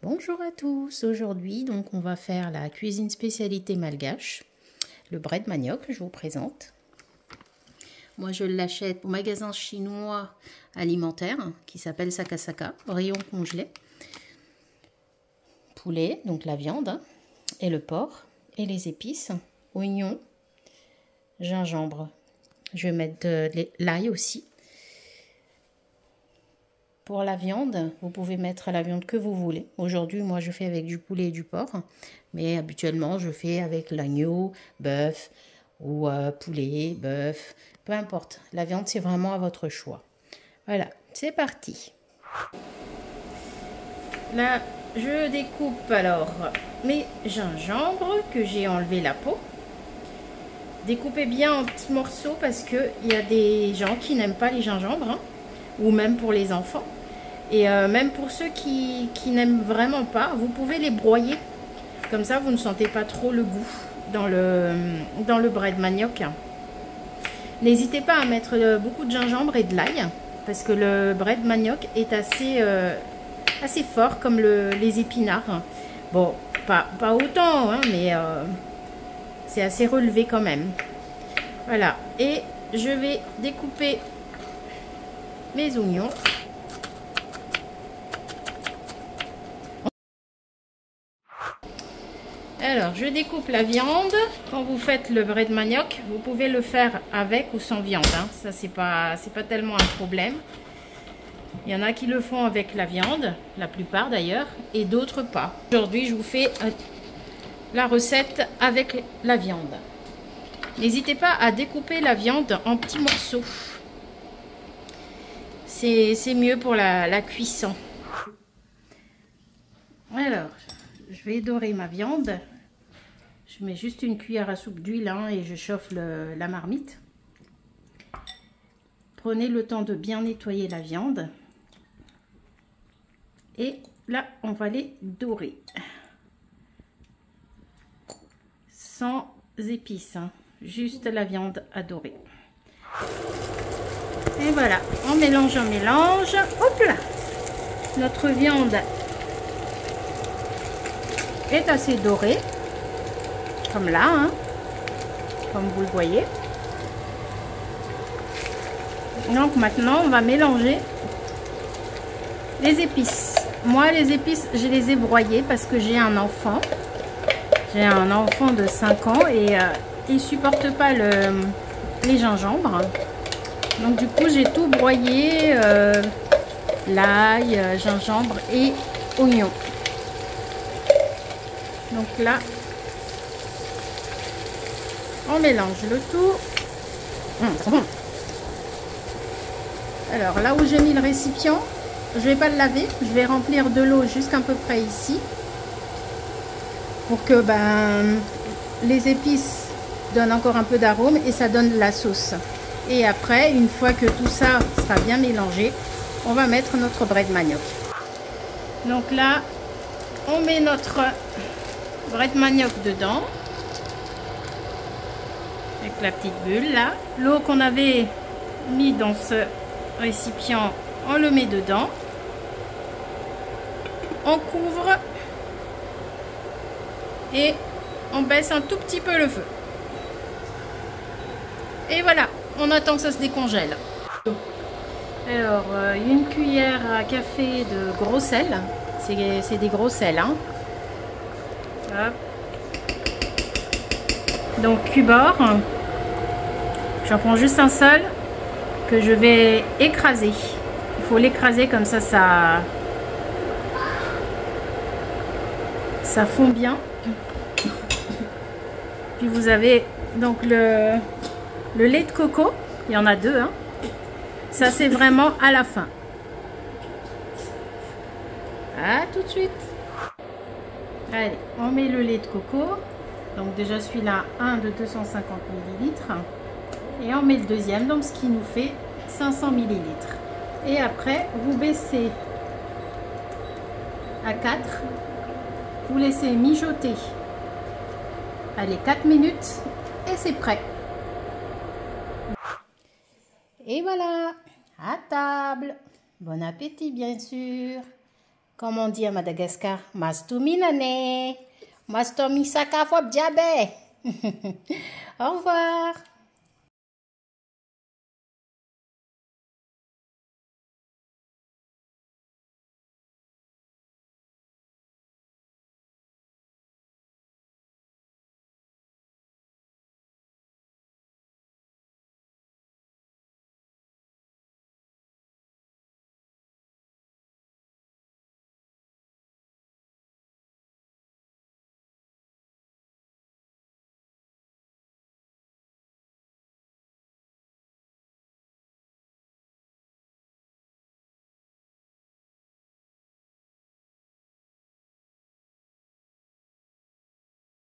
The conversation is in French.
Bonjour à tous, aujourd'hui donc on va faire la cuisine spécialité malgache, le bread manioc que je vous présente. Moi je l'achète au magasin chinois alimentaire qui s'appelle Sakasaka, rayon congelé. Poulet, donc la viande, et le porc, et les épices, oignons, gingembre. Je vais mettre de l'ail aussi. Pour la viande, vous pouvez mettre la viande que vous voulez. Aujourd'hui, moi, je fais avec du poulet et du porc. Mais habituellement, je fais avec l'agneau, bœuf ou poulet, bœuf. Peu importe. La viande, c'est vraiment à votre choix. Voilà, c'est parti. Là, je découpe alors mes gingembre que j'ai enlevé la peau. Découpez bien en petits morceaux parce qu'il y a des gens qui n'aiment pas les gingembres. Hein. Ou même pour les enfants. Et même pour ceux qui n'aiment vraiment pas, vous pouvez les broyer. Comme ça, vous ne sentez pas trop le goût dans le bread manioc. N'hésitez pas à mettre beaucoup de gingembre et de l'ail. Parce que le bread manioc est assez fort comme les épinards. Bon, pas autant, hein, mais c'est assez relevé quand même. Voilà. Et je vais découper mes oignons. Alors, je découpe la viande. Quand vous faites le bread manioc, vous pouvez le faire avec ou sans viande. Hein. Ça, c'est pas tellement un problème. Il y en a qui le font avec la viande, la plupart d'ailleurs, et d'autres pas. Aujourd'hui, je vous fais la recette avec la viande. N'hésitez pas à découper la viande en petits morceaux. C'est mieux pour la cuisson. Alors, je vais dorer ma viande. Je mets juste une cuillère à soupe d'huile hein, et je chauffe la marmite. Prenez le temps de bien nettoyer la viande. Et là, on va les dorer. Sans épices, hein, juste la viande à dorer. Et voilà, on mélange, on mélange. Hop là! Notre viande est assez dorée. Comme là, hein, comme vous le voyez. Donc maintenant, on va mélanger les épices. Moi, les épices, je les ai broyées parce que j'ai un enfant. J'ai un enfant de 5 ans et il ne supporte pas les gingembres. Donc du coup, j'ai tout broyé, l'ail, gingembre et oignon. Donc là, on mélange le tout. C'est bon. Alors là où j'ai mis le récipient, je ne vais pas le laver. Je vais remplir de l'eau jusqu'à peu près ici. Pour que les épices donnent encore un peu d'arôme et ça donne de la sauce. Et après, une fois que tout ça sera bien mélangé, on va mettre notre bread manioc. Donc là, on met notre bread manioc dedans. Avec la petite bulle là. L'eau qu'on avait mis dans ce récipient, on le met dedans. On couvre. Et on baisse un tout petit peu le feu. Et voilà, on attend que ça se décongèle. Alors, une cuillère à café de gros sel. C'est des gros sels. Hein. Hop. Donc, cubord. J'en prends juste un seul que je vais écraser. Il faut l'écraser comme ça fond bien. Puis vous avez donc le lait de coco, il y en a deux, hein. Ça c'est vraiment à la fin. À tout de suite. Allez, on met le lait de coco. Donc déjà celui-là, un de 250 ml. Et on met le deuxième, donc ce qui nous fait 500 ml. Et après, vous baissez à 4. Vous laissez mijoter. Allez, 4 minutes et c'est prêt. Et voilà, à table. Bon appétit bien sûr. Comme on dit à Madagascar, Mastominane. Mastomi Sakafop Diabé. Au revoir.